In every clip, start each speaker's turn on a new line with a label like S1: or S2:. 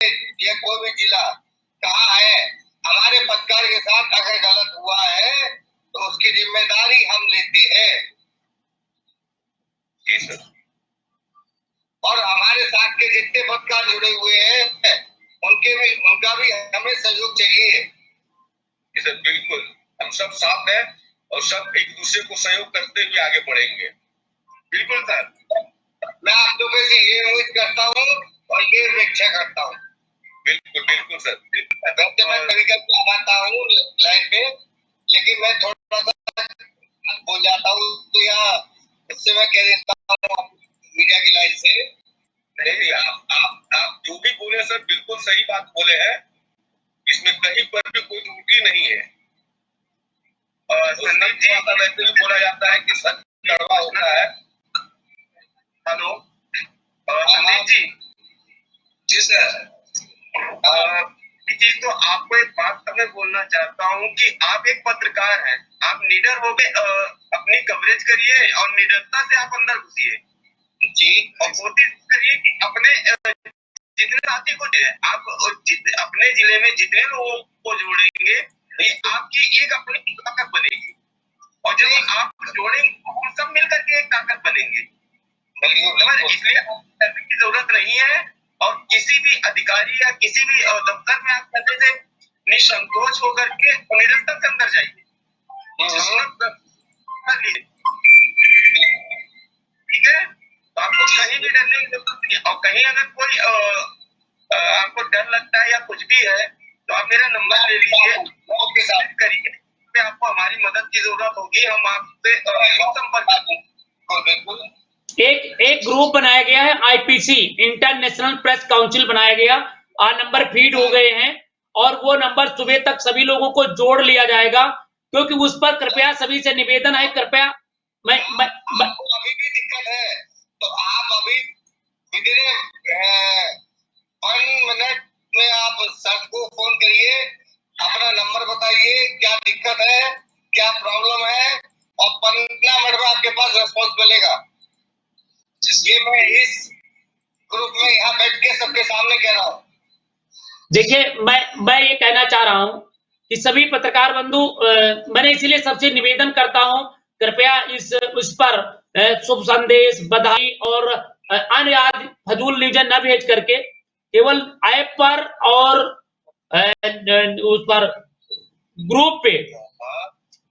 S1: या कोई भी जिला कहाँ है, हमारे पत्रकार के साथ अगर गलत हुआ है तो उसकी जिम्मेदारी हम लेते हैं। जी सर। और हमारे साथ के जितने पत्रकार जुड़े हुए हैं उनका भी हमें सहयोग चाहिए। जी सर, बिल्कुल, हम सब साथ हैं और सब एक दूसरे को सहयोग करते हुए आगे बढ़ेंगे। बिल्कुल सर, मैं आप लोगों से ये उम्मीद करता हूँ और ये अपेक्षा करता हूँ। बिल्कुल बिल्कुल सर। वैसे मैं कभी कभी आता हूँ लाइन पे, लेकिन मैं थोड़ा सा बोल जाता हूँ तो यहाँ उससे मैं कह देता हूँ मीडिया की लाइन से। नहीं, आप जो भी बोले सर बिल्कुल सही बात बोले हैं, इसमें कहीं पर भी कोई त्रुटि नहीं है। संदीप जी का वैसे भी बोला जाता है कि सच कड़वा होता है। हेलो संदीप जी। जी सर। जी, तो आपको एक बात मैं बोलना चाहता हूँ कि आप एक पत्रकार हैं, आप निडर हो गए, अपनी कवरेज करिए और निडरता से आप अंदर घुसिए जी, और कोशिश करिए कि अपने जितने साथी को आप अपने जिले में जितने लोगों को जोड़ेंगे ये आपकी एक अपनी ताकत बनेगी, और जब आप जोड़ेंगे हम सब मिलकर के एक ताकत बनेंगे। इसलिए की जरूरत नहीं है, और किसी भी अधिकारी या किसी भी दफ्तर में आप करने से निसंकोच होकर के निरंतर से अंदर जाइए। ठीक है, तो आपको कहीं भी डरने की जरूरत नहीं। और कहीं अगर कोई आपको डर लगता है या कुछ भी है तो आप मेरा नंबर ले लीजिए, आपके साथ करिए, आपको हमारी मदद की जरूरत होगी, हम आपसे संपर्क। बिल्कुल।
S2: एक ग्रुप बनाया गया है, आईपीसी इंटरनेशनल प्रेस काउंसिल बनाया गया, नंबर फीड हो गए हैं और वो नंबर सुबह तक सभी लोगों को जोड़ लिया जाएगा, क्योंकि उस पर कृपया सभी से निवेदन है, कृपया
S1: आपको अभी भी दिक्कत है तो आप अभी विदिन 1 मिनट में आप सर को फोन करिए, अपना नंबर बताइए, क्या दिक्कत है, क्या प्रॉब्लम है, और 15 मिनट में आपके पास रिस्पॉन्स मिलेगा। ये मैं इस ग्रुप में यहाँ बैठ के सबके सामने कह रहा हूँ।
S2: देखिए, मैं ये कहना चाह रहा हूँ कि सभी पत्रकार बंधु, मैंने इसीलिए सबसे निवेदन करता हूँ, कृपया उस पर शुभ संदेश, बधाई और अन्य आदि फजूल न्यूज़ न भेज करके केवल ऐप पर और उस पर ग्रुप पे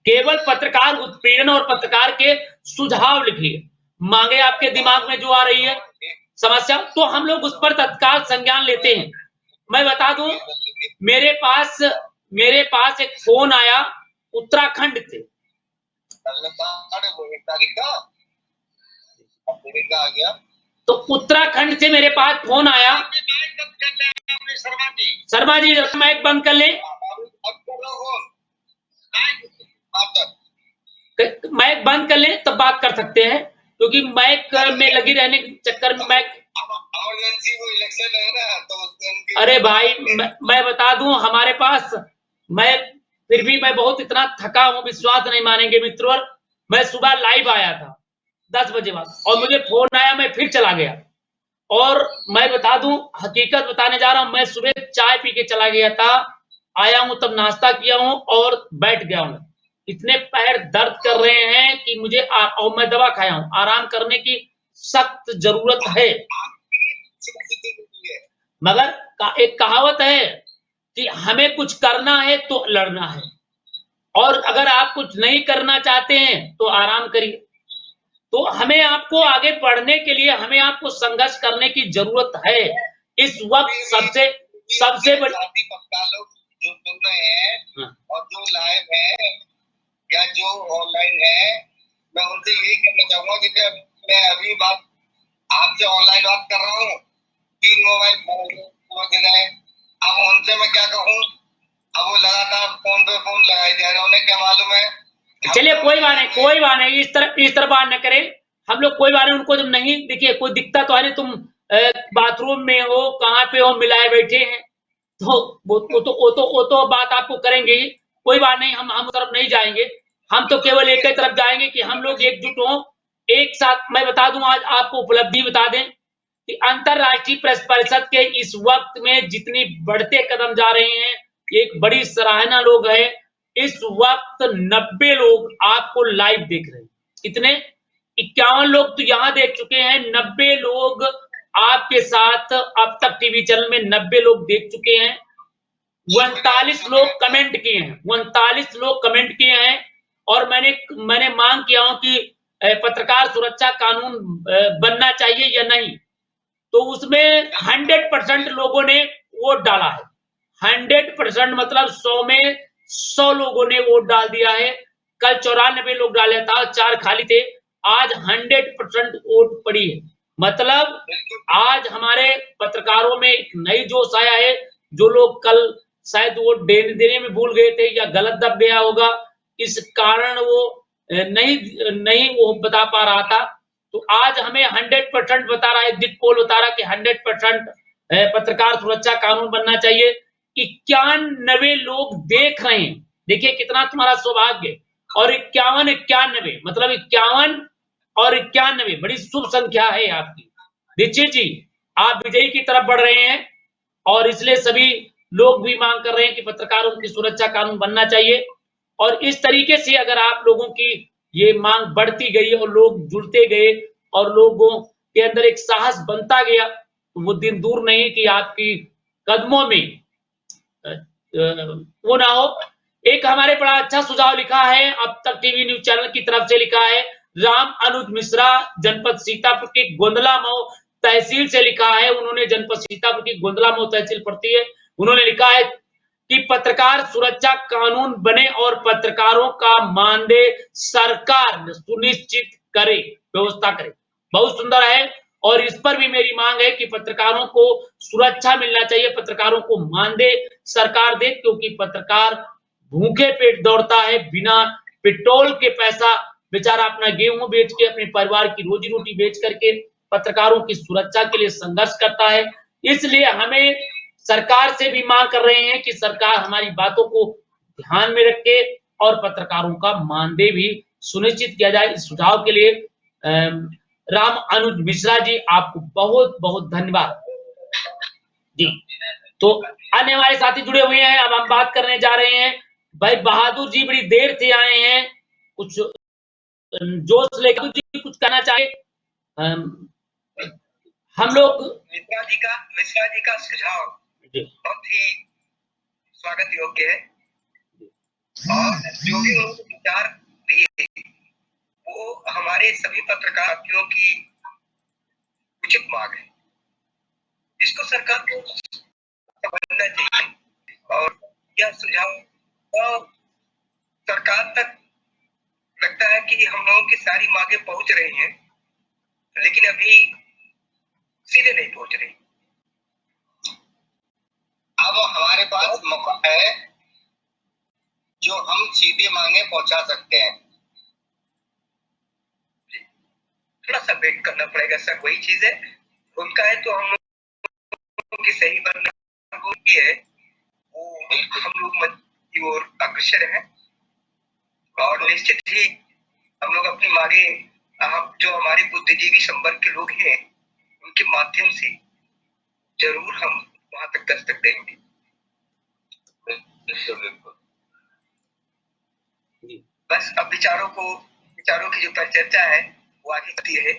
S2: केवल पत्रकार उत्पीड़न और पत्रकार के सुझाव लिखिए, मांगे आपके दिमाग में जो आ रही है समस्या, तो हम लोग उस पर तत्काल संज्ञान लेते हैं। मैं बता दूं, मेरे पास एक फोन आया उत्तराखंड से, तो उत्तराखंड से मेरे पास फोन आया। शर्मा जी माइक बंद कर ले, माइक बंद कर ले तब बात कर सकते हैं, क्योंकि माइक में लगी रहने के चक्कर में माइक
S1: इलेक्शन है ना, तो
S2: अरे भाई मैं बता दूं, हमारे पास फिर भी मैं बहुत इतना थका हूं, विश्वास नहीं मानेंगे मित्रों, मैं सुबह लाइव आया था 10 बजे बाद और मुझे फोन आया, मैं फिर चला गया। और मैं बता दूं, हकीकत बताने जा रहा हूं, मैं सुबह चाय पी के चला गया था, आया हूं तब नाश्ता किया हूं और बैठ गया हूं। इतने पैर दर्द कर रहे हैं कि मुझे और मैं दवा खाया हूं, आराम करने की सख्त जरूरत है। मगर एक कहावत है कि हमें कुछ करना है तो लड़ना है, और अगर आप कुछ नहीं करना चाहते हैं तो आराम करिए। तो हमें आपको आगे बढ़ने के लिए हमें आपको संघर्ष करने की जरूरत है। इस वक्त सबसे बड़ी
S1: लोग जो सुन रहे हैं और जो लाइव है या जो ऑनलाइन है, मैं उनसे यही कहना चाहूंगा कि मैं अभी बात आपसे ऑनलाइन बात कर रहा हूँ, 3 मोबाइल है, अब उनसे मैं क्या कहूँ, अब वो लगातार फोन पे फोन लगाए जा रहे हैं, उन्हें क्या मालूम है।
S2: चलिए कोई बात नहीं, इस तरह बात न करें हम लोग, कोई बात नहीं। उनको जब नहीं देखिए कोई दिखता तो है नहीं, तुम बाथरूम में हो, कहाँ पे हो, मिलाए बैठे हैं, तो वो तो बात आपको करेंगे ही, कोई बात नहीं, हम तरफ नहीं जाएंगे, हम तो केवल एक ही तरफ जाएंगे कि हम लोग एकजुट हों, एक साथ। मैं बता दूं, आज आपको उपलब्धि बता दें कि अंतरराष्ट्रीय प्रेस परिषद के इस वक्त में जितनी बढ़ते कदम जा रहे हैं, एक बड़ी सराहना लोग है। इस वक्त 90 लोग आपको लाइव देख रहे हैं। कितने? 51 लोग तो यहां देख चुके हैं, 90 लोग आपके साथ अब तक टीवी चैनल में 90 लोग देख चुके हैं। 39 लोग कमेंट किए हैं, 39 लोग कमेंट किए हैं। और मैंने मांग किया हूं कि पत्रकार सुरक्षा कानून बनना चाहिए या नहीं, तो उसमें 100% लोगों ने वोट डाला है। 100% मतलब 100 में 100 लोगों ने वोट डाल दिया है। कल 94 लोग डाले था, 4 खाली थे। आज 100% वोट पड़ी है। मतलब आज हमारे पत्रकारों में एक नई जोश आया है। जो लोग कल शायद वोट देने में भूल गए थे या गलत दब गया होगा, इस कारण वो नहीं वो बता पा रहा था। तो आज हमें 100% बता रहा है, एग्जिट पोल बता रहा है कि 100% पत्रकार सुरक्षा कानून बनना चाहिए। 91 लोग देख रहे हैं। देखिए कितना तुम्हारा सौभाग्य। और 51 मतलब 51 और 91 बड़ी शुभ संख्या है आपकी। दीक्षित जी, आप विजयी की तरफ बढ़ रहे हैं और इसलिए सभी लोग भी मांग कर रहे हैं कि पत्रकारों की सुरक्षा कानून बनना चाहिए। और इस तरीके से अगर आप लोगों की ये मांग बढ़ती गई और लोग जुड़ते गए और लोगों के अंदर एक साहस बनता गया, तो वो दिन दूर नहीं कि आपकी कदमों में वो ना हो। एक हमारे बड़ा अच्छा सुझाव लिखा है, अब तक टीवी न्यूज चैनल की तरफ से लिखा है, राम अनुज मिश्रा, जनपद सीतापुर की गोंदला मऊ तहसील से लिखा है। उन्होंने जनपद सीतापुर की गोंदला मऊ तहसील पड़ती है। उन्होंने लिखा है कि पत्रकार सुरक्षा कानून बने और पत्रकारों का मानदेय सरकार सुनिश्चित करे, व्यवस्था करे। बहुत सुंदर है। और इस पर भी मेरी मांग है कि पत्रकारों को सुरक्षा मिलना चाहिए, पत्रकारों को मानदेय सरकार दे, क्योंकि पत्रकार भूखे पेट दौड़ता है, बिना पेट्रोल के पैसा बेचारा अपना गेहूं बेच के, अपने परिवार की रोजी रोटी बेच करके पत्रकारों की सुरक्षा के लिए संघर्ष करता है। इसलिए हमें सरकार से भी मांग कर रहे हैं कि सरकार हमारी बातों को ध्यान में रखे और पत्रकारों का मानदेय भी सुनिश्चित किया जाए। इस सुझाव के लिए राम अनुज मिश्रा जी, आपको बहुत बहुत धन्यवाद जी। तो अन्य हमारे साथी जुड़े हुए हैं। अब हम बात करने जा रहे हैं, भाई बहादुर जी बड़ी देर से आए हैं, कुछ जोश लेकर जी कुछ कहना चाहे। हम लोग
S1: मिश्रा जी का सुझाव बहुत ही स्वागत योग्य है और जो भी उनके विचार दिए वो हमारे सभी पत्रकारों की उचित मांग है। इसको सरकार को समझना चाहिए और यह सुझाव सरकार तक लगता है कि हम लोगों की सारी मांगे पहुंच रही हैं, लेकिन अभी सीधे नहीं पहुंच रही। अब हमारे पास मौका है जो हम सीधे मांगे पहुंचा सकते हैं। थोड़ा सा वेट करना पड़ेगा सर, वही चीज है। उनका है तो हम लोग की सही बनना होती है, वो हम लोग की ओर अग्रसर है और निश्चित ही हम लोग अपनी मांगे जो हमारे बुद्धिजीवी संवर्ग के लोग हैं उनके माध्यम से जरूर हम वहां तक दस्तक देंगे। बस अब विचारों की जो परिचर्चा है वो आगे बढ़ती है।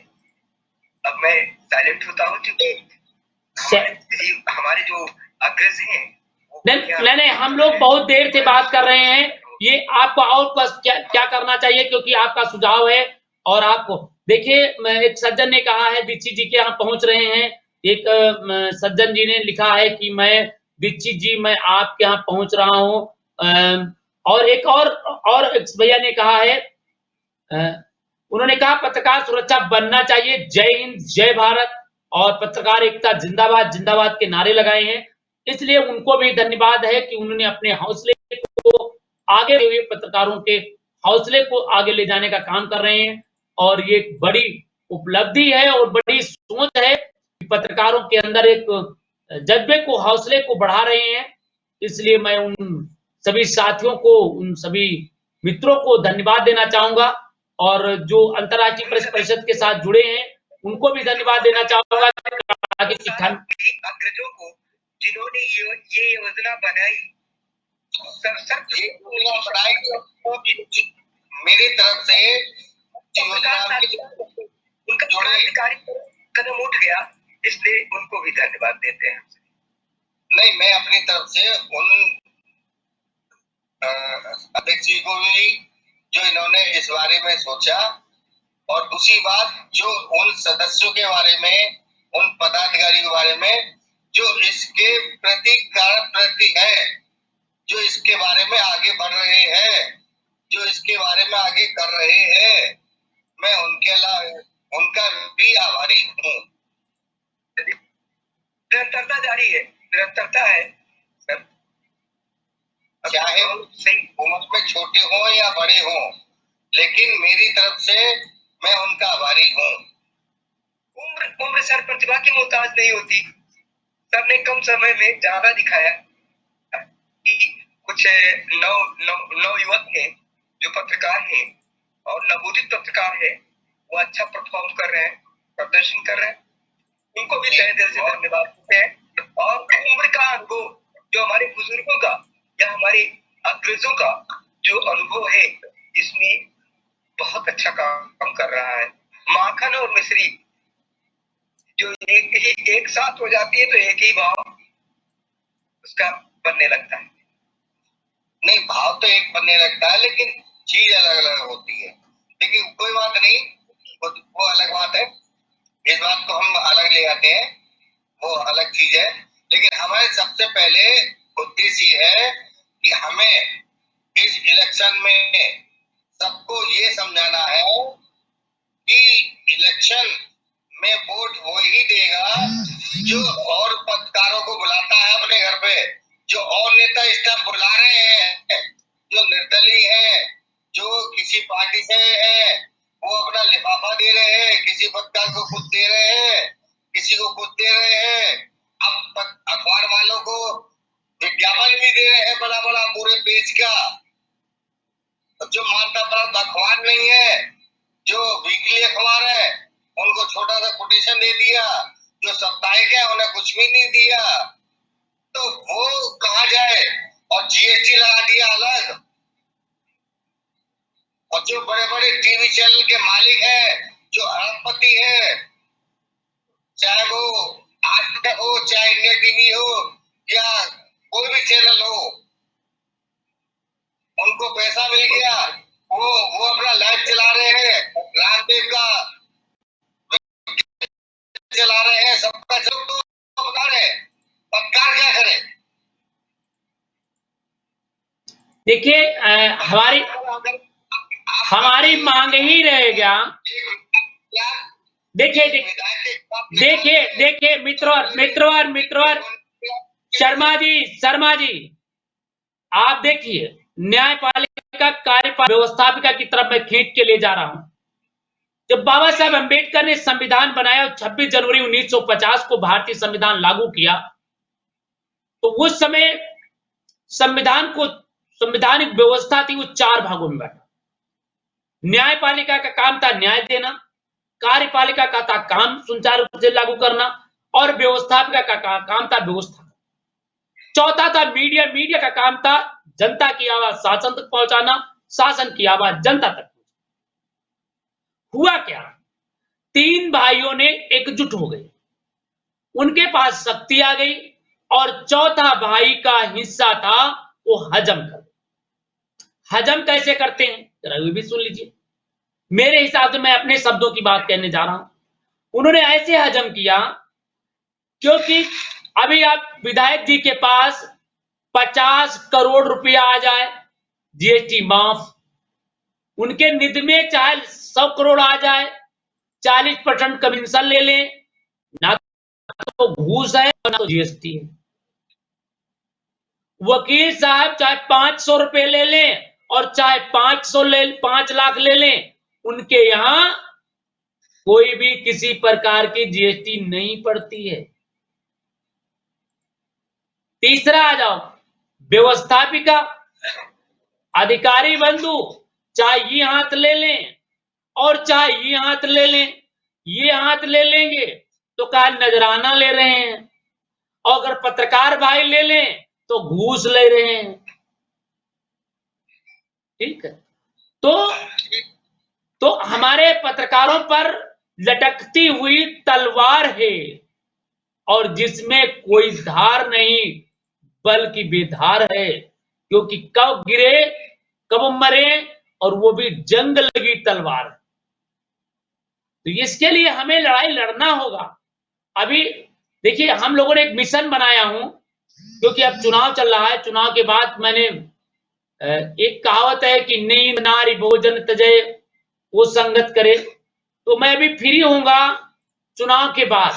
S1: अब मैं साइलेंट होता हूँ क्योंकि हमारे जो अग्रज हैं
S2: नहीं, हम लोग बहुत देर से बात कर रहे हैं। ये आपको और क्या करना चाहिए, क्योंकि आपका सुझाव है। और आपको देखिए, एक सज्जन ने कहा है दीक्षित जी के यहाँ पहुंच रहे हैं। एक सज्जन जी ने लिखा है कि मैं दीक्षित जी मैं आपके यहाँ पहुंच रहा हूँ। और एक भैया ने कहा है, उन्होंने कहा पत्रकार सुरक्षा बनना चाहिए, जय हिंद जय भारत और पत्रकार एकता जिंदाबाद जिंदाबाद के नारे लगाए हैं। इसलिए उनको भी धन्यवाद है कि उन्होंने अपने हौसले को आगे हुए पत्रकारों के हौसले को आगे ले जाने का काम कर रहे हैं। और ये बड़ी उपलब्धि है और बड़ी सोच है कि पत्रकारों के अंदर एक जज्बे को, हौसले को बढ़ा रहे हैं। इसलिए मैं उन सभी साथियों को, उन सभी मित्रों को धन्यवाद देना चाहूंगा और जो अंतर्राष्ट्रीय प्रेस परिषद के साथ जुड़े हैं उनको भी धन्यवाद देना चाहूंगा। कि
S3: अग्रजों को जिन्होंने ये योजना बनाई,
S1: मेरी तरफ से
S3: उनका क्रांतिकारी कदम उठ गया, इसलिए उनको भी धन्यवाद देते हैं।
S1: नहीं, मैं अपनी तरफ से उन अध्यक्ष जी को भी, जो इन्होंने इस बारे में सोचा, और दूसरी बात जो उन सदस्यों के बारे में, उन पदाधिकारी के बारे में जो इसके प्रति है, जो इसके बारे में आगे बढ़ रहे हैं, जो इसके बारे में आगे कर रहे हैं, मैं उनका भी आभारी हूँ।
S3: निरंतरता जारी है, निरंतरता है,
S1: चाहे उम्र में छोटे हों या बड़े हों, लेकिन मेरी तरफ से मैं उनका आभारी हूँ।
S3: उम्र सर प्रतिभा की मोहताज नहीं होती। सर ने कम समय में ज्यादा दिखाया कि कुछ नव युवक हैं जो पत्रकार हैं और नवोदित पत्रकार है, वो अच्छा परफॉर्म कर रहे हैं, प्रदर्शन कर रहे हैं, उनको भी तहे दिल से धन्यवाद देते हैं। और उम्र का अनुभव जो हमारे बुजुर्गों का या हमारे अग्रजों का जो अनुभव है, इसमें बहुत अच्छा काम कर रहा है। माखन और मिश्री जो एक साथ हो जाती है तो एक ही भाव उसका बनने लगता है।
S1: नहीं, भाव तो एक बनने लगता है, लेकिन चीज अलग अलग होती है। लेकिन कोई बात नहीं, वो अलग बात है, इस बात को हम अलग ले आते हैं, वो अलग चीज है। लेकिन हमारे सबसे पहले उद्देश्य ये है कि हमें इस इलेक्शन में सबको ये समझाना है कि इलेक्शन में वोट वो ही देगा जो और पत्रकारों को बुलाता है अपने घर पे, जो और नेता इस टाइम बुला रहे हैं, जो निर्दलीय है, जो किसी पार्टी से है, वो अपना लिफाफा दे रहे हैं, किसी पत्रकार को कुछ दे रहे हैं, किसी को कुछ दे रहे हैं। अब अखबार वालों को विज्ञापन भी दे रहे हैं बड़ा बड़ा पूरे पेज का। जो मानता प्राप्त अखबार नहीं है, जो वीकली अखबार है, उनको छोटा सा कोटेशन दे दिया, जो साप्ताहिक है उन्हें कुछ भी नहीं दिया, तो वो कहाँ जाए। और जीएसटी लगा दिया अलग। और जो बड़े बड़े टीवी चैनल के मालिक है, जो अरबपति है, चाहे वो आज तक हो, चाहे इंडिया टीवी हो या कोई भी चैनल हो, उनको पैसा मिल गया, वो अपना लाइव चला रहे हैं, रामदेव का चला रहे हैं, सबका बता रहे हैं, पत्रकार क्या करे।
S2: देखिए हमारी मांग ही रहेगा। देखिए मित्रवर शर्मा जी आप देखिए, न्यायपालिका कार्यपालिका व्यवस्थापिका की तरफ मैं खींच के ले जा रहा हूं। जब बाबा साहब अम्बेडकर ने संविधान बनाया और 26 जनवरी 1950 को भारतीय संविधान लागू किया, तो उस समय संवैधानिक व्यवस्था थी, वो 4 भागों में बांटा। न्यायपालिका का काम था न्याय देना, कार्यपालिका का था काम सुचारू रूप से लागू करना, और व्यवस्थापिका का काम था व्यवस्था। चौथा था मीडिया का काम था जनता की आवाज शासन तक पहुंचाना, शासन की आवाज जनता तक। हुआ क्या, 3 भाइयों ने एकजुट हो गए, उनके पास शक्ति आ गई, और चौथा भाई का हिस्सा था वो हजम कर। हजम कैसे करते हैं जरा ये भी सुन लीजिए। मेरे हिसाब से मैं अपने शब्दों की बात कहने जा रहा हूं। उन्होंने ऐसे हजम किया, क्योंकि अभी आप विधायक जी के पास 50 करोड़ रुपया आ जाए, जीएसटी माफ, उनके निधि में चाहे 100 करोड़ आ जाए, 40% कमीशन ले लें, ना तो घूस है ना तो जीएसटी है। वकील साहब चाहे 500 रुपए ले लें और चाहे 5 लाख ले लें, उनके यहां कोई भी किसी प्रकार की जीएसटी नहीं पड़ती है। तीसरा आ जाओ, व्यवस्थापिका अधिकारी बंधु चाहे ये हाथ ले लें और चाहे ये हाथ ले लें, ये हाथ ले लेंगे तो कहा नजराना ले रहे हैं, और अगर पत्रकार भाई ले लें तो घूस ले रहे हैं। ठीक है, तो हमारे पत्रकारों पर लटकती हुई तलवार है, और जिसमें कोई धार नहीं बल्कि बेधार है, क्योंकि कब गिरे कब मरे, और वो भी जंग लगी तलवार। तो इसके लिए हमें लड़ाई लड़ना होगा। अभी देखिए, हम लोगों ने एक मिशन बनाया हूं, क्योंकि अब चुनाव चल रहा है। चुनाव के बाद मैंने एक कहावत है कि नींद नारी भोजन तजय वो संगत करे, तो मैं अभी फ्री होऊंगा चुनाव के बाद,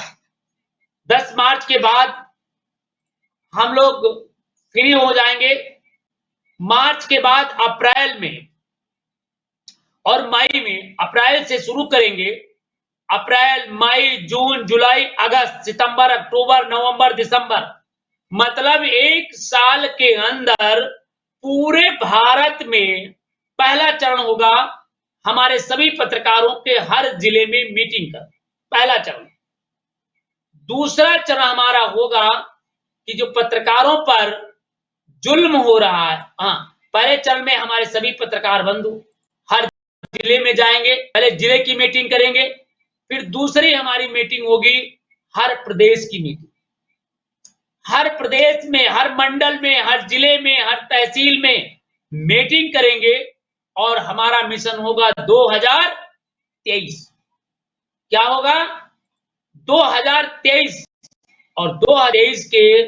S2: 10 मार्च के बाद हम लोग फ्री हो जाएंगे। मार्च के बाद अप्रैल में और मई में, अप्रैल से शुरू करेंगे, अप्रैल मई जून जुलाई अगस्त सितंबर अक्टूबर नवंबर दिसंबर, मतलब 1 साल के अंदर पूरे भारत में पहला चरण होगा हमारे सभी पत्रकारों के हर जिले में मीटिंग का, पहला चरण। दूसरा चरण हमारा होगा कि जो पत्रकारों पर जुल्म हो रहा है, पहले चरण में हमारे सभी पत्रकार बंधु हर जिले में जाएंगे, पहले जिले की मीटिंग करेंगे, फिर दूसरी हमारी मीटिंग होगी हर प्रदेश की मीटिंग। हर प्रदेश में, हर मंडल में, हर जिले में, हर तहसील में मीटिंग करेंगे, और हमारा मिशन होगा 2023। क्या होगा? 2023, और 2023 के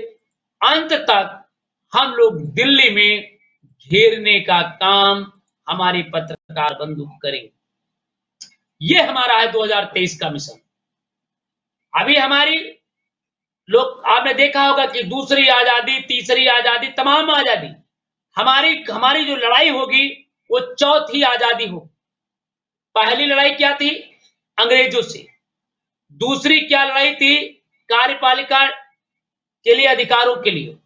S2: अंत तक हम लोग दिल्ली में घेरने का काम हमारे पत्रकार बंधु करेंगे। ये हमारा है 2023 का मिशन। अभी हमारी लोग, आपने देखा होगा कि दूसरी आजादी, तीसरी आजादी, तमाम आजादी, हमारी जो लड़ाई होगी वो चौथी आजादी हो। पहली लड़ाई क्या थी? अंग्रेजों से। दूसरी क्या लड़ाई थी? कार्यपालिका के लिए, अधिकारों के लिए।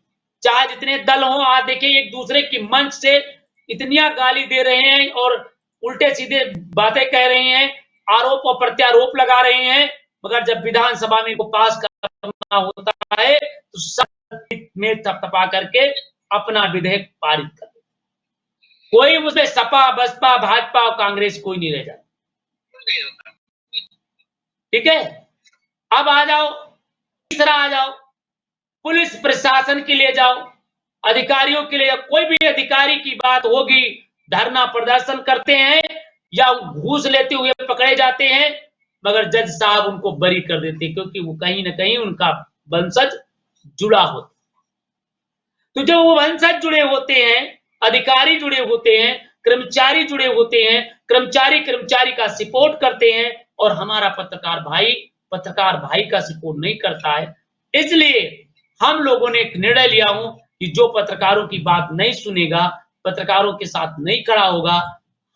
S2: चाहे जितने दल हों, आज देखिए एक दूसरे की मंच से इतनियां गाली दे रहे हैं और उल्टे सीधे बातें कह रहे हैं, आरोप और प्रत्यारोप लगा रहे हैं, मगर जब विधानसभा में इनको पास करना होता है तो सब में थपथपा करके अपना विधेयक पारित कर देते। कोई उसमें सपा बसपा भाजपा और कांग्रेस कोई नहीं रह जाता। ठीक है, अब आ जाओ, तीसरा आ जाओ, पुलिस प्रशासन के लिए जाओ, अधिकारियों के लिए। कोई भी अधिकारी की बात होगी, धरना प्रदर्शन करते हैं या घूस लेते हुए पकड़े जाते हैं, मगर जज साहब उनको बरी कर देते हैं, क्योंकि वो कहीं ना कहीं उनका वंशज जुड़ा होता। तो जो वो वंशज जुड़े होते हैं, अधिकारी जुड़े होते हैं, कर्मचारी जुड़े होते हैं, कर्मचारी का सपोर्ट करते हैं, और हमारा पत्रकार भाई का सपोर्ट नहीं करता है। इसलिए हम लोगों ने एक निर्णय लिया हूं कि जो पत्रकारों की बात नहीं सुनेगा, पत्रकारों के साथ नहीं खड़ा होगा,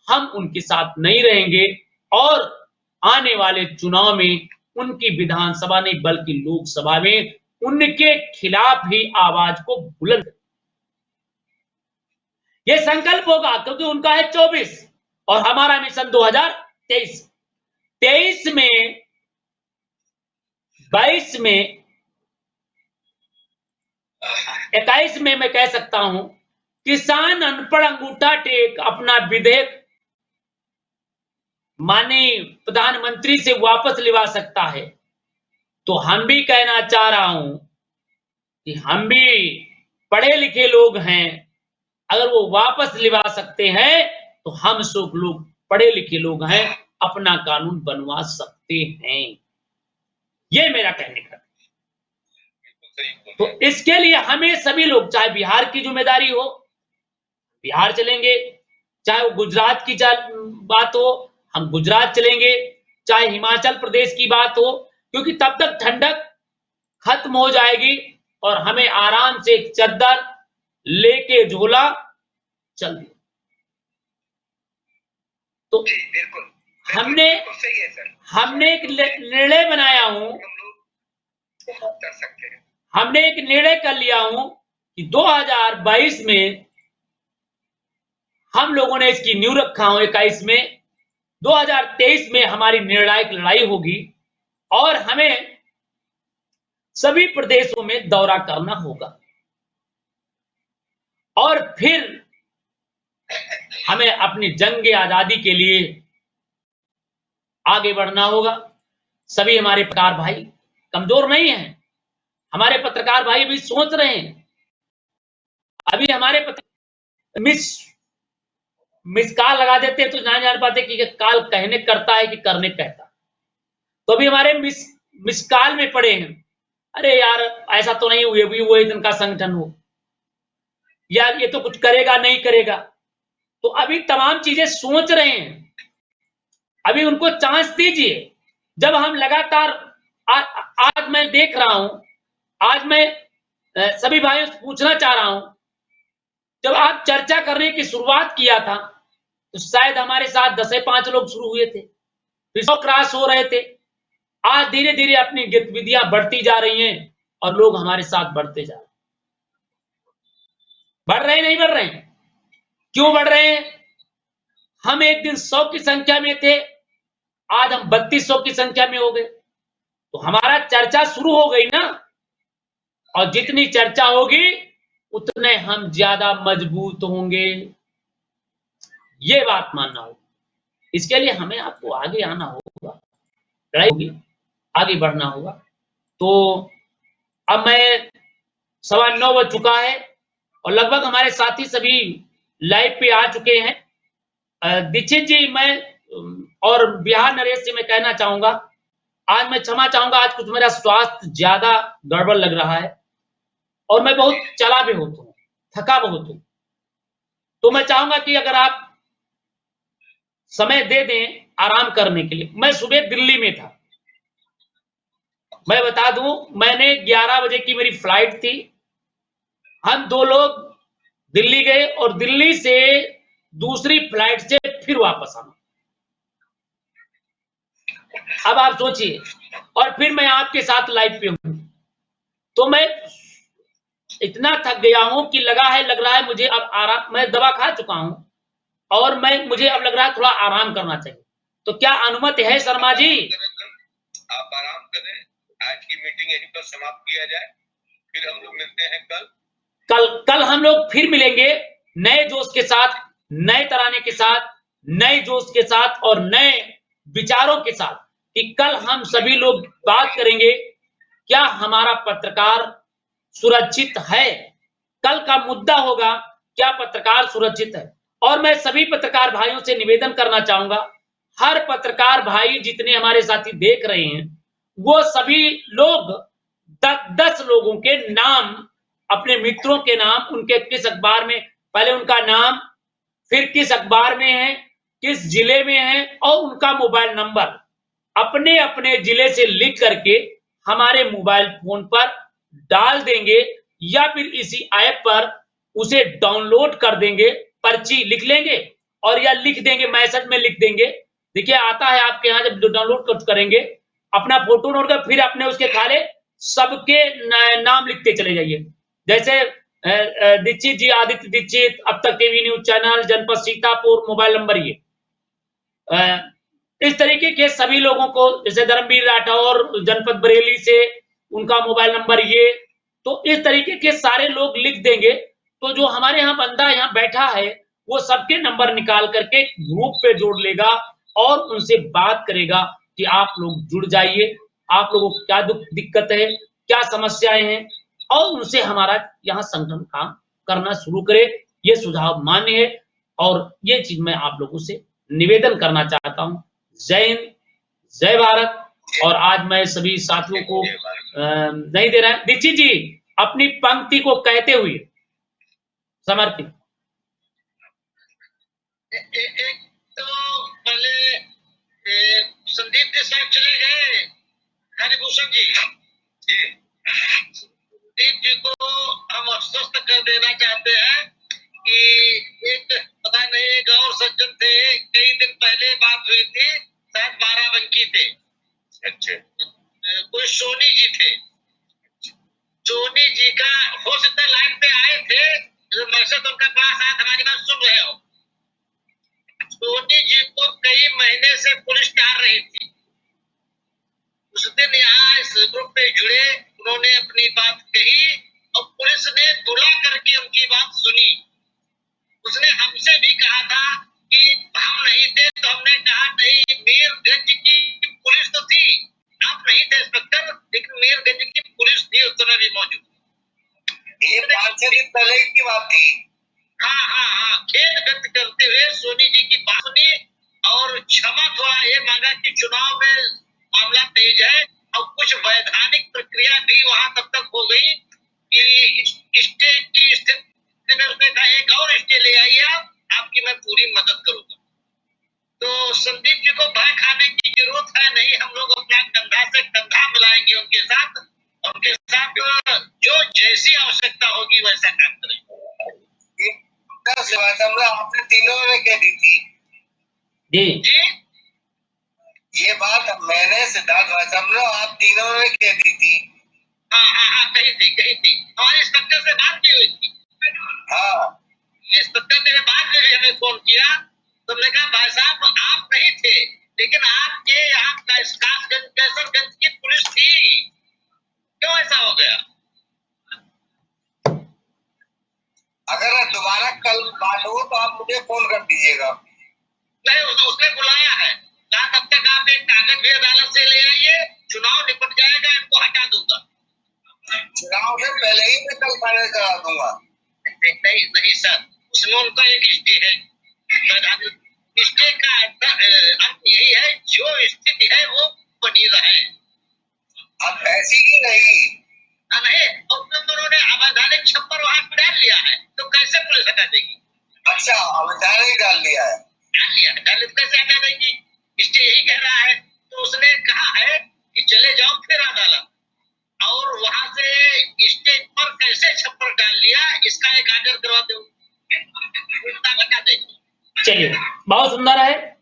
S2: हम उनके साथ नहीं रहेंगे, और आने वाले चुनाव में उनकी विधानसभा नहीं बल्कि लोकसभा में उनके खिलाफ ही आवाज को बुलंद, ये संकल्प होगा, क्योंकि उनका है 24 और हमारा मिशन 2023। 23 में, 22 में, 21 में मैं कह सकता हूं, किसान अनपढ़ अंगूठा टेक अपना विधेयक माननीय प्रधानमंत्री से वापस लिवा सकता है। तो हम भी कहना चाह रहा हूं कि हम भी पढ़े लिखे लोग हैं, अगर वो वापस लिवा सकते हैं तो हम सब लोग पढ़े लिखे लोग हैं, अपना कानून बनवा सकते हैं। ये मेरा कहने का। तो इसके लिए हमें सभी लोग, चाहे बिहार की जिम्मेदारी हो बिहार चलेंगे, चाहे वो गुजरात की बात हो हम गुजरात चलेंगे, चाहे हिमाचल प्रदेश की बात हो, क्योंकि तब तक ठंडक खत्म हो जाएगी और हमें आराम से एक चद्दर लेके झोला चल दिया। तो
S3: बिल्कुल
S2: हमने एक निर्णय बनाया हूं,
S3: कर सकते हैं।
S2: हमने एक निर्णय कर लिया हूं कि 2022 में हम लोगों ने इसकी नींव रखा हूं। 21 में, 2023 में हमारी निर्णायक लड़ाई होगी, और हमें सभी प्रदेशों में दौरा करना होगा और फिर हमें अपनी जंग आजादी के लिए आगे बढ़ना होगा। सभी हमारे पत्रकार भाई कमजोर नहीं हैं, हमारे पत्रकार भाई भी सोच रहे हैं। अभी हमारे मिस कॉल लगा देते तो जान पाते कि कॉल कहने करता है कि करने कहता। तो अभी हमारे मिस कॉल में पड़े हैं, अरे यार ऐसा तो नहीं हुए, वो इनका संगठन हो, यार ये तो कुछ करेगा नहीं करेगा। तो अभी तमाम चीजें सोच रहे हैं, अभी उनको चांस दीजिए। जब हम लगातार आज मैं देख रहा हूं, आज मैं सभी भाइयों से पूछना चाह रहा हूं, जब आप चर्चा करने की शुरुआत किया था तो शायद हमारे साथ 10 से 5 लोग शुरू हुए थे, फिर 100 क्रॉस हो रहे थे। आज धीरे धीरे अपनी गतिविधियां बढ़ती जा रही हैं और लोग हमारे साथ बढ़ते जा रहे हैं। बढ़ रहे नहीं बढ़ रहे हैं? क्यों बढ़ रहे हैं? हम एक दिन 100 की संख्या में थे, आज हम 3200 की संख्या में हो गए। तो हमारा चर्चा शुरू हो गई ना, और जितनी चर्चा होगी उतने हम ज्यादा मजबूत होंगे, ये बात मानना होगा। इसके लिए हमें आपको आगे आना होगा, लड़ाई होगी, आगे बढ़ना होगा। तो अब मैं 9:15 बज चुका है और लगभग हमारे साथी सभी लाइव पे आ चुके हैं। दीक्षित जी, मैं और बिहार नरेश से मैं कहना चाहूंगा, आज मैं क्षमा चाहूंगा, आज कुछ मेरा स्वास्थ्य ज्यादा गड़बड़ लग रहा है और मैं बहुत चला भी होता हूँ, थका बहुत हूँ। तो मैं चाहूंगा कि अगर आप समय दे दें आराम करने के लिए। मैं सुबह दिल्ली में था, मैं बता दूं, मैंने 11 बजे की मेरी फ्लाइट थी। हम 2 लोग दिल्ली गए और दिल्ली से दूसरी फ्लाइट से फिर वापस आना। अब आप सोचिए, और फिर मैं आपके साथ लाइव पे हूं। तो मैं इतना थक गया हूं कि लग रहा है मुझे अब आराम, मैं दवा खा चुका हूं और मुझे अब लग रहा है थोड़ा आराम करना चाहिए। तो क्या अनुमति है शर्मा जी?
S1: आप आराम करें, आज की मीटिंग यहीं पर समाप्त किया जाए, फिर हम लोग मिलते हैं
S2: कल हम लोग फिर मिलेंगे नए जोश के साथ, नए तराने के साथ, नए जोश के साथ और नए विचारों के साथ, कि कल हम सभी लोग बात करेंगे क्या हमारा पत्रकार सुरक्षित है। कल का मुद्दा होगा क्या पत्रकार सुरक्षित है। और मैं सभी पत्रकार भाइयों से निवेदन करना चाहूंगा, हर पत्रकार भाई जितने हमारे साथी देख रहे हैं, वो सभी लोग 10 लोगों के नाम, अपने मित्रों के नाम, उनके किस अखबार में, पहले उनका नाम, फिर किस अखबार में है, किस जिले में है और उनका मोबाइल नंबर अपने अपने जिले से लिख करके हमारे मोबाइल फोन पर डाल देंगे या फिर इसी ऐप पर उसे डाउनलोड कर देंगे, पर्ची लिख लेंगे और या लिख देंगे, मैसेज में लिख देंगे। देखिए आता है आपके यहाँ, जब डाउनलोड करेंगे अपना फोटो नोट कर, फिर अपने उसके खाले सबके नाम लिखते चले जाइए। जैसे दीक्षित जी, आदित्य दीक्षित, अब तक टीवी न्यूज चैनल, जनपद सीतापुर, मोबाइल नंबर ये। इस तरीके के सभी लोगों को, जैसे धर्मवीर राठौर जनपद बरेली से, उनका मोबाइल नंबर ये। तो इस तरीके के सारे लोग लिख देंगे, तो जो हमारे यहाँ बंदा यहाँ बैठा है वो सबके नंबर निकाल करके ग्रुप पे जोड़ लेगा और उनसे बात करेगा कि आप लोग जुड़ जाइए, आप लोगों को क्या दुख दिक्कत है, क्या समस्याएं हैं, और उनसे हमारा यहाँ संगठन काम करना शुरू करे। ये सुझाव मान्य है और ये चीज मैं आप लोगों से निवेदन करना चाहता हूं। जय हिंद, जय भारत। और आज मैं सभी साथियों को नहीं दे रहा है, दीक्षित जी अपनी पंक्ति को कहते हुए समर्पित।
S1: एक तो पहले संदीप जी साहब चले गए, हरिभूषण जी, संदीप जी को हम आश्वस्त कर देना चाहते हैं कि एक पता नहीं एक और सज्जन थे, कई दिन पहले बात हुई थी, शायद बाराबंकी थे, अच्छा कोई सोनी जी थे, सोनी जी का हो सकता है लाइन पे आए थे, मैसेज उनका पास आया, हमारी बात सुन रहे हो। सोनी जी को कई महीने से पुलिस डाल रही थी। उस दिन यहाँ इस ग्रुप पे जुड़े, उन्होंने अपनी बात कही और पुलिस ने बुला करके उनकी बात सुनी। उसने हमसे भी कहा था कि हम नहीं थे, तो हमने कहा नहीं, मीरगंज की पुलिस तो थी, आप नहीं थे इंस्पेक्टर, लेकिन मीरगंज की पुलिस थी उस समय भी मौजूद। ये 5-6 दिन पहले की बात थी। हाँ, खेद व्यक्त करते हुए सोनी जी की बात सुनी और क्षमा थोड़ा ये मांगा कि चुनाव में मामला तेज है और कुछ वैधानिक प्रक्रिया भी वहां तब तक हो गई कि स्टे की स्थिति में उसने कहा एक और स्टे ले आइए, आपकी मैं पूरी मदद करूंगा। तो संदीप जी को भय खाने की जरूरत है नहीं, हम लोग अपना कंधा से कंधा मिलाएंगे उनके साथ, उनके साथ जो जैसी आवश्यकता होगी वैसा काम करेंगे। आपने तीनों ने कह दी थी
S2: जी,
S1: ये बात मैंने सिद्धार्थ भाई साहब आप तीनों ने कह दी थी। हाँ, कही थी हमारे इंस्पेक्टर से बात की हुई थी। हाँ, इंस्पेक्टर ने बाद में भी हमें फोन किया, तो हमने कहा भाई साहब आप नहीं थे, लेकिन आपके यहाँ कासगंज कैसरगंज की पुलिस थी, क्यों ऐसा हो गया? अगर दोबारा कल बात हो तो आप मुझे फोन कर दीजिएगा। नहीं, उसने बुलाया है, कहा तब तक आप एक कागज भी अदालत से ले आइए, चुनाव निपट जाएगा, इनको हटा दूंगा। चुनाव से पहले ही मैं कल फाइनल करा दूंगा। नहीं सर, उसमें उनका एक स्टे है, स्टे का अर्थ यही है जो स्थिति है वो बनी रहे। अब ऐसी ही नहीं और उन्होंने अवैधानिक छप्पर वहां पे डाल लिया है, तो कैसे पुलिस हटा देगी? अच्छा, अवैधानिक डाल लिया है, कैसे हटा देगी? स्टे यही कह रहा है, तो उसने कहा है कि चले जाओ फिर अदालत, और वहां से स्टेज पर कैसे छप्पर डाल लिया इसका एक आर्डर करवा दो, बता देगी।
S2: चलिए, बहुत सुंदर है।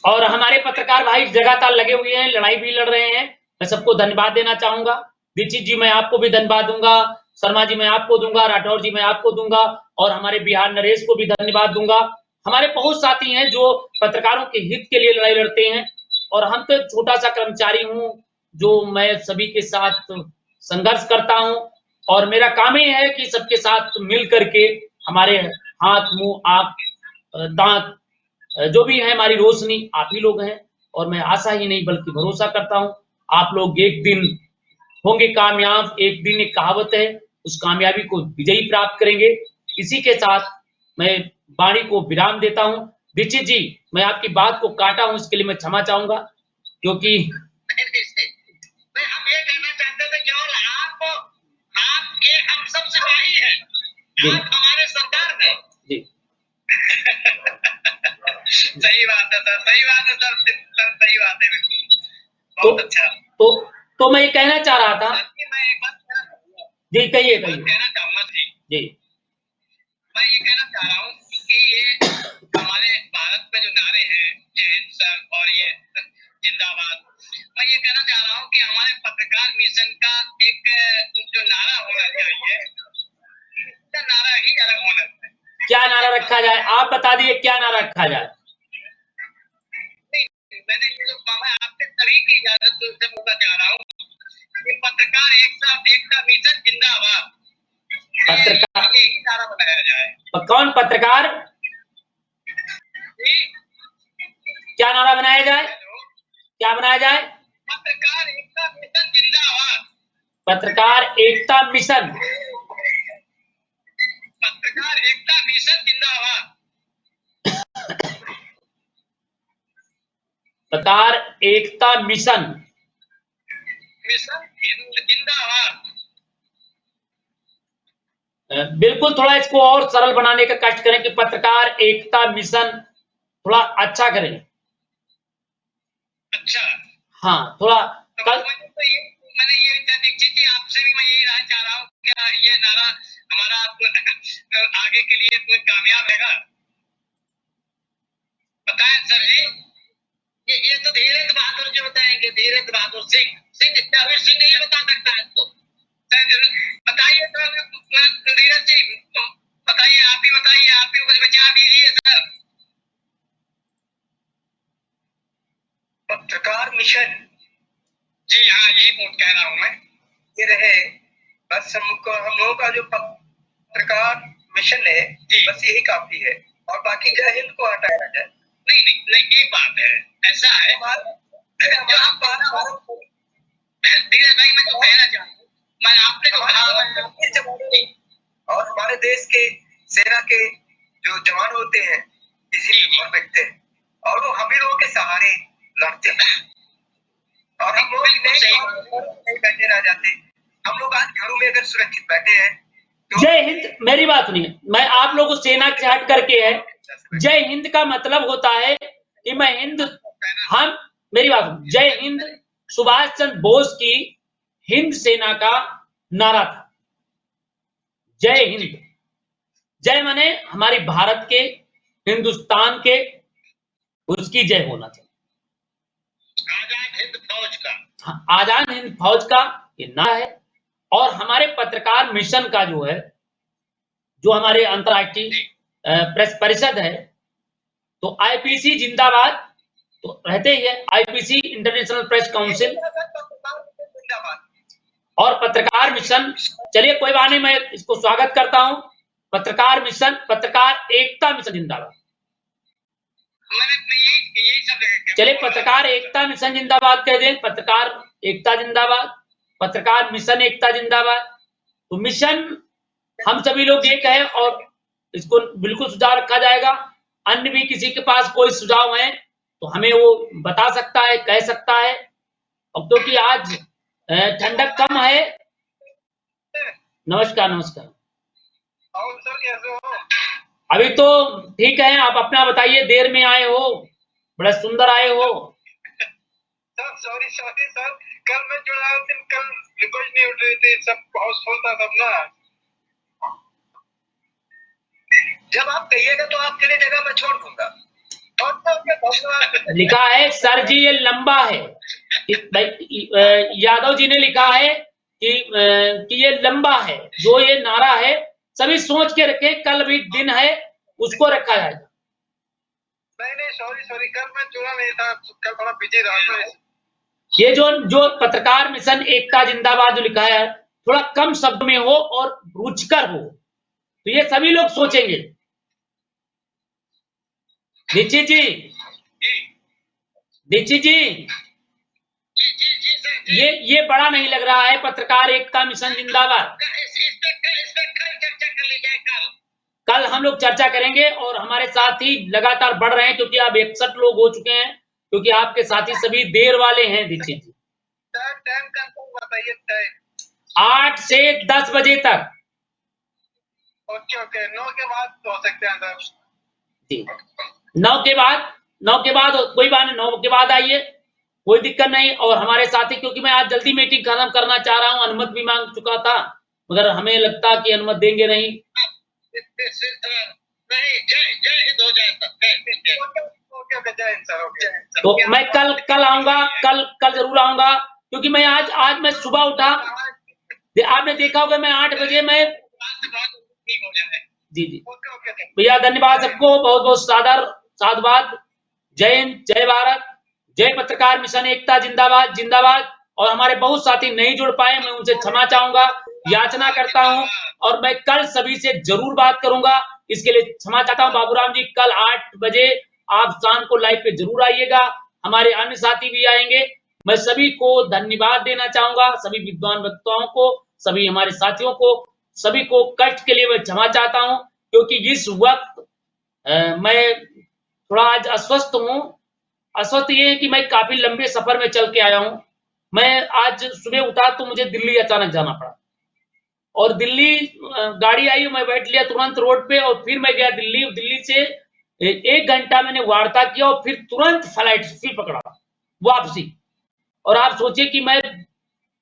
S2: और हमारे पत्रकार भाई लगातार लगे हुए हैं, लड़ाई भी लड़ रहे हैं। मैं सबको धन्यवाद देना चाहूंगा। दीक्षित जी मैं आपको भी धन्यवाद दूंगा, शर्मा जी मैं आपको दूंगा, राठौर जी मैं आपको दूंगा, और हमारे बिहार नरेश को भी धन्यवाद दूंगा। हमारे बहुत साथी हैं जो पत्रकारों के हित के लिए लड़ाई लड़ते हैं, और हम तो छोटा सा कर्मचारी हूं जो मैं सभी के साथ संघर्ष करता हूं, और मेरा काम ही है कि सबके साथ मिल करके हमारे हाथ, मुंह, आंख, दांत जो भी है, हमारी रोशनी आप ही लोग हैं। और मैं आशा ही नहीं बल्कि भरोसा करता हूं आप लोग एक दिन होंगे कामयाब। एक दिन एक कहावत है, उस कामयाबी को विजयी प्राप्त करेंगे। इसी के साथ मैं वाणी को विराम देता हूं। दीक्षित जी मैं आपकी बात को काटा हूं, इसके लिए मैं क्षमा चाहूंगा, क्योंकि
S1: हम ये कहना चाहते थे केवल आपके हम सब सिपाही हैं, आप हमारे सरदार हैं।
S2: जी
S1: सही बात है सर, सही बात है सर, सही बात है, बिल्कुल बहुत अच्छा।
S2: तो मैं ये कहना चाह रहा था।
S1: मैं एक बात
S2: जी कहिए
S1: कहना चाहूंगा
S2: जी।
S1: मैं ये कहना चाह रहा हूँ कि ये हमारे भारत में जो नारे हैं जय हिंद सर और ये जिंदाबाद, मैं ये कहना चाह रहा हूँ कि हमारे पत्रकार मिशन का एक जो नारा होना चाहिए, नारा ही अलग होना चाहिए।
S2: क्या नारा रखा जाए, आप बता दीजिए क्या नारा रखा जाए।
S1: मैंने ये जो मैं आपके तरीके की इजाजत से बोलना चाह रहा हूँ कि पत्रकार एकता मिशन जिंदाबाद,
S2: पत्रकार
S1: यही नारा बनाया जाए।
S2: कौन पत्रकार, क्या नारा बनाया जाए, क्या बनाया जाए?
S1: पत्रकार एकता मिशन जिंदाबाद,
S2: पत्रकार एकता मिशन,
S1: पत्रकार एकता मिशन जिंदाबाद,
S2: पत्रकार एकता मिशन
S1: जिंदाबाद।
S2: बिल्कुल, थोड़ा इसको और सरल बनाने का कष्ट करें कि पत्रकार एकता मिशन, थोड़ा अच्छा करें।
S1: अच्छा,
S2: हाँ थोड़ा कल
S1: मैंने ये दीक्षित जी आपसे भी मैं यही राय चाह रहा हूँ, क्या ये नारा हमारा आगे के लिए कामयाब रहेगा? बताएं सर जी, ये तो धीरेन्द्र बहादुर जी बताएंगे, धीरेन्द्र बहादुर सिंह सिंह नहीं बता सकता है इसको। बताइए सर, धीरेन्द्र जी बताइए, आप ही बताइए, आप ही कुछ विचार दीजिए सर। पत्रकार मिशन, जी हाँ यही कह रहा हूँ मैं,
S3: ये रहे, बस हम लोगों का जो पत्रकार मिशन है बस यही काफी है, और बाकी जय हिंद को हटाया जाए।
S1: नहीं, एक बात है, ऐसा है धीरज भाई, मैं तो कहना चाहूँ, मैं आपने जो कहा,
S3: और हमारे देश के सेना के जो जवान होते हैं इसी पर बैठते हैं, और वो हम ही लोगों के सहारे लड़ते हैं, और हम लोग नहीं बैठे रह जाते। हम लोग आज घरों में अगर सुरक्षित बैठे हैं तो
S2: जय हिंद, मेरी बात सुनिए, मैं आप लोगों को सेना से हट करके है, जय हिंद का मतलब होता है कि मैं हिंद, हम, मेरी बात सुनिए, जय हिंद सुभाष चंद्र बोस की हिंद सेना का नारा था। जय हिंद, जय माने हमारी भारत के, हिंदुस्तान के, उसकी जय होना चाहिए।
S1: आजाद हिंद फौज का,
S2: हाँ, आजाद हिंद फौज का ये नारा है। और हमारे पत्रकार मिशन का जो है, जो हमारे अंतर्राष्ट्रीय प्रेस परिषद है, तो आईपीसी जिंदाबाद तो रहते ही है, आईपीसी इंटरनेशनल प्रेस काउंसिल और पत्रकार मिशन। चलिए कोई बात नहीं, मैं इसको स्वागत करता हूं। पत्रकार मिशन, पत्रकार एकता मिशन जिंदाबाद। चलिए पत्रकार एकता मिशन जिंदाबाद कह दें, पत्रकार एकता जिंदाबाद, पत्रकार मिशन एकता जिंदाबाद। तो मिशन हम सभी लोग एक है और इसको बिल्कुल सुझाव रखा जाएगा। अन्य भी किसी के पास कोई सुझाव है तो हमें वो बता सकता है, कह सकता है। अब तो कि आज ठंडक कम है। नमस्कार नमस्कार। अभी तो ठीक है, आप अपना बताइए, देर में आए हो, बड़ा सुंदर आए हो।
S3: सॉरी सर, कल मैं जुड़ा दिन, कल रिकॉर्ड नहीं उठ रही थी, सब हाउसफुल था तब ना। जब आप कहिएगा तो आपके लिए जगह मैं छोड़ दूंगा।
S2: लिखा है सर जी ये लंबा है, यादव जी ने लिखा है कि ये लंबा है, जो ये नारा है सभी सोच के रखे, कल भी दिन है उसको रखा जाएगा।
S3: नहीं सॉरी, कल मैं जुड़ा नहीं था, कल थोड़ा बिजी रहा।
S2: ये जो पत्रकार मिशन एकता जिंदाबाद जो लिखा है, थोड़ा कम शब्द में हो और रुचिकर हो, तो ये सभी लोग सोचेंगे। दीक्षित जी, ये बड़ा नहीं लग रहा है, पत्रकार एकता मिशन जिंदाबाद। कल हम लोग चर्चा करेंगे और हमारे साथी लगातार बढ़ रहे हैं, क्योंकि आप 61 लोग हो चुके हैं, क्योंकि आपके साथी सभी देर वाले हैं। दीक्षित जी,
S3: टाइम का बताइए, टाइम
S2: 8 से 10 बजे तक।
S3: ओके, 9 के बाद हो सकते हैं सर
S2: जी, 9 के बाद कोई बात नहीं, 9 के बाद आइए, कोई दिक्कत नहीं। और हमारे साथी, क्योंकि मैं आज जल्दी मीटिंग खत्म करना चाह रहा हूं, अनुमति भी मांग चुका था, मगर हमें लगता कि अनुमति देंगे नहीं। तो मैं कल आऊंगा, कल जरूर आऊंगा, क्योंकि मैं आज मैं सुबह उठा, आपने देखा होगा मैं 8 बजे मैं जी भैया, धन्यवाद सबको, बहुत बहुत साधुवाद। जय हिंद, जय भारत, जय पत्रकार मिशन एकता जिंदाबाद जिंदाबाद। और हमारे बहुत साथी नहीं जुड़ पाए, मैं उनसे क्षमा चाहूंगा, याचना करता हूं, और मैं कल सभी से जरूर बात करूंगा, इसके लिए क्षमा चाहता हूं। बाबूराम जी, कल 8 बजे आप शाम को लाइव पे जरूर आइएगा, हमारे अन्य साथी भी आएंगे। मैं सभी को धन्यवाद देना चाहूंगा, सभी विद्वान वक्ताओं को, सभी हमारे साथियों को, सभी को कष्ट के लिए मैं क्षमा चाहता हूं, क्योंकि इस वक्त मैं थोड़ा आज अस्वस्थ हूं। अस्वस्थ ये है कि मैं काफी लंबे सफर में चल के आया हूं। मैं आज सुबह उठा तो मुझे दिल्ली अचानक जाना पड़ा, और दिल्ली गाड़ी आई, मैं बैठ लिया तुरंत रोड पे, और फिर मैं गया दिल्ली से 1 घंटा मैंने वार्ता किया, और फिर तुरंत फ्लाइट फिर पकड़ा वापसी। और आप सोचिए कि मैं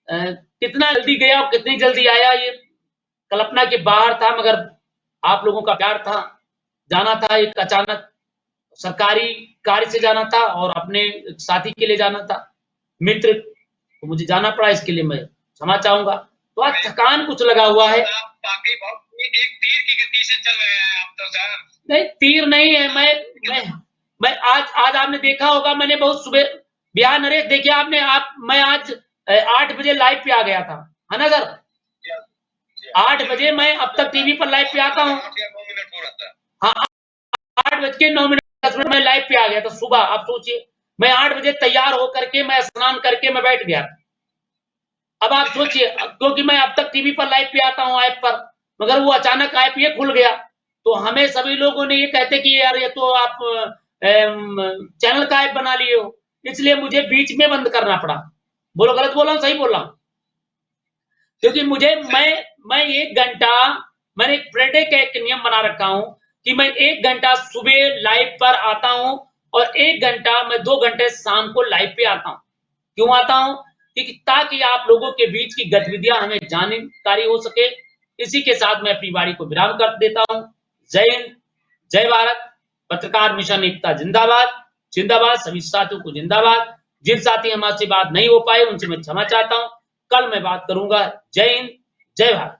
S2: कितना जल्दी गया और कितनी जल्दी आया, ये कल्पना के बाहर था, मगर आप लोगों का प्यार था। जाना था एक अचानक सरकारी कार्य से जाना था, और अपने साथी के लिए जाना था, मित्र, तो मुझे जाना पड़ा, इसके लिए मैं क्षमा चाहूंगा। तो आज थकान कुछ लगा हुआ है।
S1: एक तीर की गति से चल रहे हैं आप तो सर।
S2: नहीं, तीर नहीं है, मैं आज आपने देखा होगा, मैंने बहुत सुबह बिहार नरेश देखिए आपने, मैं आज 8 बजे लाइव पे आ गया था, है ना सर? 8 बजे मैं अब तक टीवी पर लाइव पे आता हूँ।
S1: 8 या 9 मिनट हो रहा था।
S2: हाँ, 8:09 10 मैं लाइव पे आ गया था सुबह। आप सोचिए, मैं 8 बजे तैयार होकर के मैं स्नान करके मैं बैठ गया। अब आप सोचिए, क्योंकि मैं अब तक टीवी पर लाइव पे आता हूँ ऐप पर, मगर वो अचानक ऐप ये खुल गया, तो हमें सभी लोगों ने ये कहते कि यार ये तो आप चैनल का ऐप बना लिए हो, इसलिए मुझे बीच में बंद करना पड़ा। बोलो गलत बोल रहा हूँ, सही बोल रहा हूँ? क्योंकि मुझे मैं 1 घंटा, मैंने एक पर डे का एक नियम बना रखा हूँ कि मैं 1 घंटा सुबह लाइव पर आता हूँ और 1 घंटा मैं 2 घंटे शाम को लाइव पे आता हूँ। क्यों आता हूँ? कि ताकि आप लोगों के बीच की गतिविधियां हमें जानकारी हो सके। इसी के साथ मैं अपनी वाणी को विराम कर देता हूँ। जय हिंद, जय भारत। पत्रकार मिशन एकता जिंदाबाद, जिंदाबाद। सभी साथियों को जिंदाबाद। जिन साथी हमारे से बात नहीं हो पाए उनसे मैं क्षमा चाहता हूँ। कल मैं बात करूंगा। जय हिंद, जय भारत।